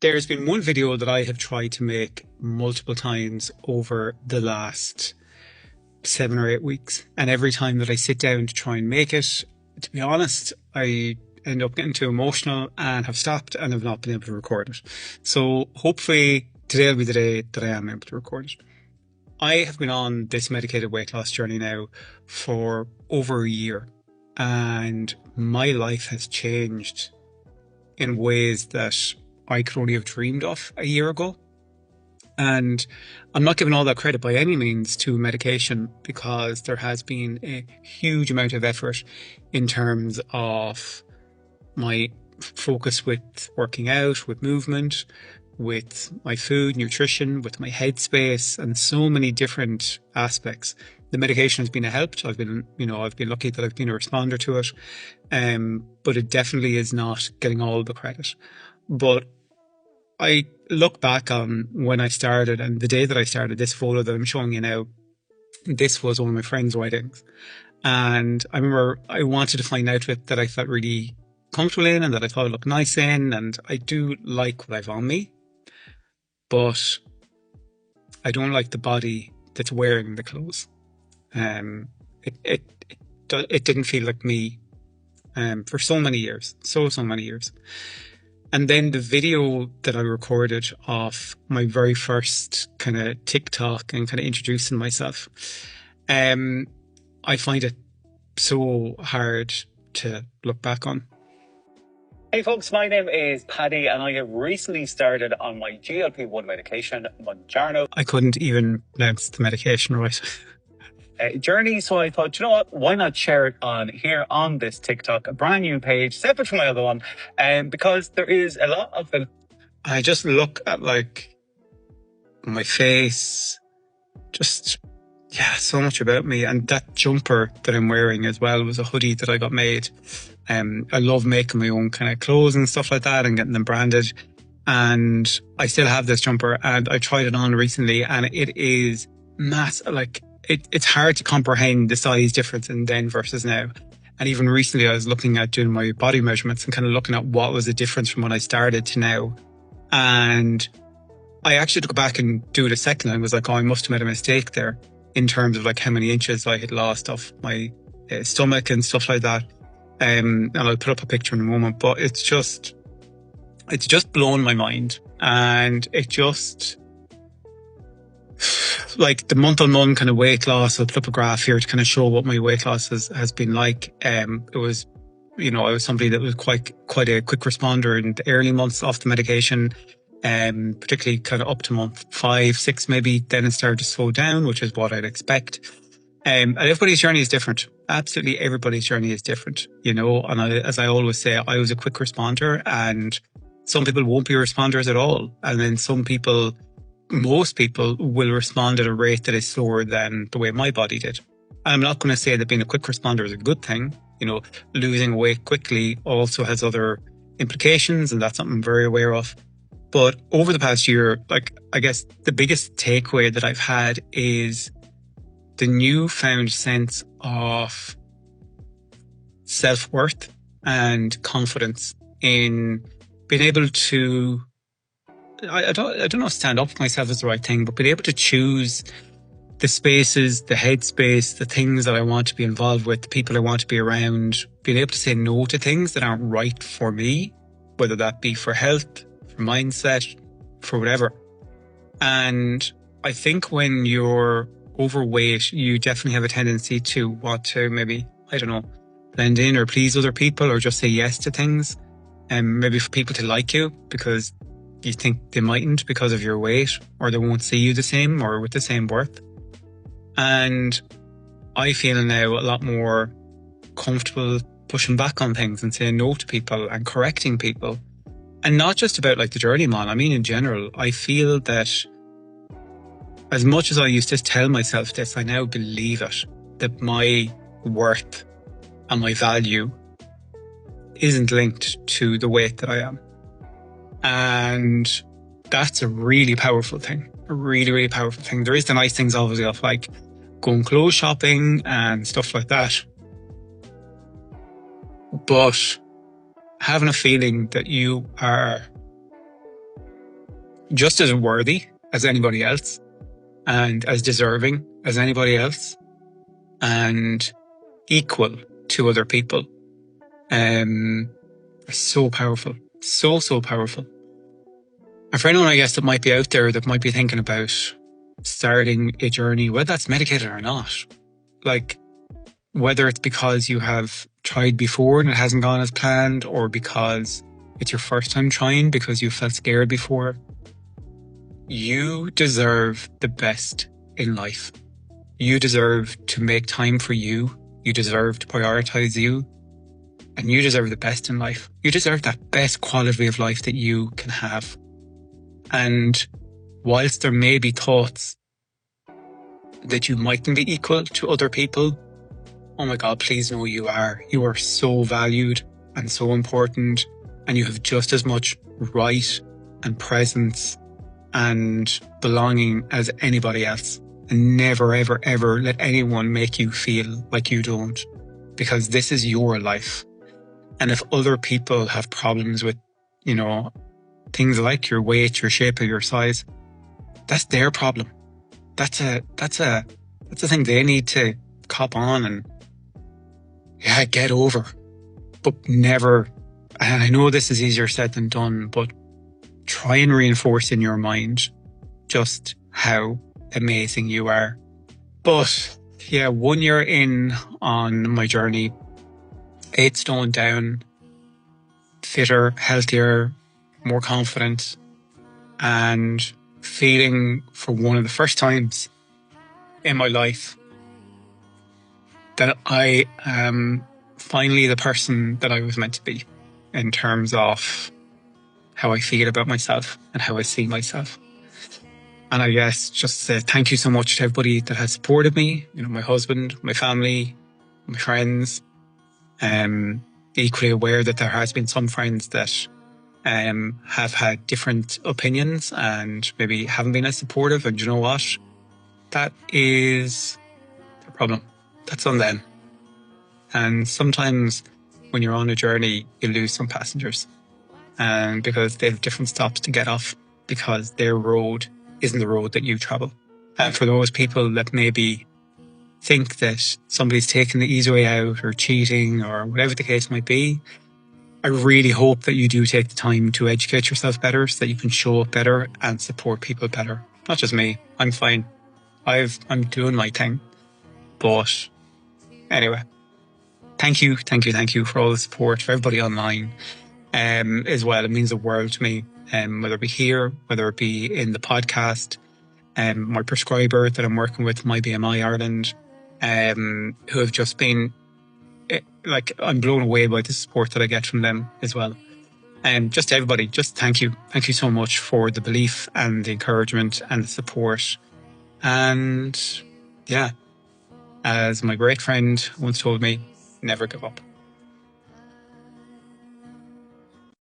There's been one video that I have tried to make multiple times over the last 7 or 8 weeks. And every time that I sit down to try and make it, to be honest, I end up getting too emotional and have stopped and have not been able to record it. So hopefully today will be the day that I am able to record it. I have been on this medicated weight loss journey now for over a year, and my life has changed in ways that I could only have dreamed of a year ago. And I'm not giving all that credit by any means to medication, because there has been a huge amount of effort in terms of my focus with working out, with movement, with my food, nutrition, with my headspace, and so many different aspects. The medication has been a help. I've been lucky that I've been a responder to it. But it definitely is not getting all the credit. But I look back on when I started, and the day that I started, this photo that I'm showing you now, this was one of my friend's weddings. And I remember I wanted to find an outfit that I felt really comfortable in and that I thought looked nice in. And I do like what I've on me, but I don't like the body that's wearing the clothes. It didn't feel like me for so many years, so many years. And then the video that I recorded of my very first kind of TikTok and kind of introducing myself, I find it so hard to look back on. Hey folks, my name is Paddy and I have recently started on my GLP-1 medication, Mounjaro. I couldn't even pronounce the medication right. Journey, so I thought, you know what, why not share it on here on this TikTok, a brand new page, separate from my other one, because there is a lot of them. I just look at like my face, just so much about me. And that jumper that I'm wearing as well was a hoodie that I got made. I love making my own kind of clothes and stuff like that and getting them branded. And I still have this jumper, and I tried it on recently, and it is massive. Like, it's hard to comprehend the size difference in then versus now. And even recently I was looking at doing my body measurements and kind of looking at what was the difference from when I started to now. And I actually took it back and do it a second. I was like, oh, I must have made a mistake there in terms of like how many inches I had lost off my stomach and stuff like that. And I'll put up a picture in a moment, but it's just blown my mind. And it just, like the month-on-month kind of weight loss, I'll put up a graph here to kind of show what my weight loss has been like. It was, I was somebody that was quite a quick responder in the early months off the medication, particularly kind of up to month 5, 6 maybe. Then it started to slow down, which is what I'd expect. And everybody's journey is different. Absolutely everybody's journey is different, and as I always say, I was a quick responder, and some people won't be responders at all. And then most people will respond at a rate that is slower than the way my body did. I'm not going to say that being a quick responder is a good thing. Losing weight quickly also has other implications, and that's something I'm very aware of. But over the past year, like, I guess the biggest takeaway that I've had is the newfound sense of self-worth and confidence in being able to, I don't know if stand up for myself is the right thing, but being able to choose the spaces, the headspace, the things that I want to be involved with, the people I want to be around, being able to say no to things that aren't right for me, whether that be for health, for mindset, for whatever. And I think when you're overweight, you definitely have a tendency to want to maybe, blend in or please other people, or just say yes to things. And maybe for people to like you because you think they mightn't because of your weight, or they won't see you the same or with the same worth. And I feel now a lot more comfortable pushing back on things and saying no to people and correcting people. And not just about like the journey I'm on. I mean, in general, I feel that as much as I used to tell myself this, I now believe it, that my worth and my value isn't linked to the weight that I am. And that's a really powerful thing, a really, really powerful thing. There is the nice things obviously of like going clothes shopping and stuff like that. But having a feeling that you are just as worthy as anybody else and as deserving as anybody else and equal to other people. So powerful. So powerful. And for anyone, I guess, that might be out there that might be thinking about starting a journey, whether that's medicated or not, like whether it's because you have tried before and it hasn't gone as planned, or because it's your first time trying because you felt scared before, you deserve the best in life. You deserve to make time for you. You deserve to prioritize you. And you deserve the best in life. You deserve that best quality of life that you can have. And whilst there may be thoughts that you mightn't be equal to other people, oh my God, please know you are. You are so valued and so important, and you have just as much right and presence and belonging as anybody else. And never, ever, ever let anyone make you feel like you don't, because this is your life. And if other people have problems with, things like your weight, your shape, or your size, that's their problem. That's a thing they need to cop on and get over. But never, and I know this is easier said than done, but try and reinforce in your mind just how amazing you are. But 1 year in on my journey, 8 stone down, fitter, healthier, more confident, and feeling for one of the first times in my life that I am finally the person that I was meant to be in terms of how I feel about myself and how I see myself. And I guess just say thank you so much to everybody that has supported me, my husband, my family, my friends. Equally aware that there has been some friends that have had different opinions and maybe haven't been as supportive. And you know what? That is their problem. That's on them. And sometimes when you're on a journey, you lose some passengers, and because they have different stops to get off, because their road isn't the road that you travel. And for those people that maybe think that somebody's taking the easy way out or cheating or whatever the case might be, I really hope that you do take the time to educate yourself better so that you can show up better and support people better. Not just me. I'm fine. I'm doing my thing. But anyway, thank you for all the support, for everybody online as well. It means the world to me, whether it be here, whether it be in the podcast, my prescriber that I'm working with, My BMI Ireland, who have just been, I'm blown away by the support that I get from them as well. And just everybody, just thank you. Thank you so much for the belief and the encouragement and the support. And as my great friend once told me, never give up.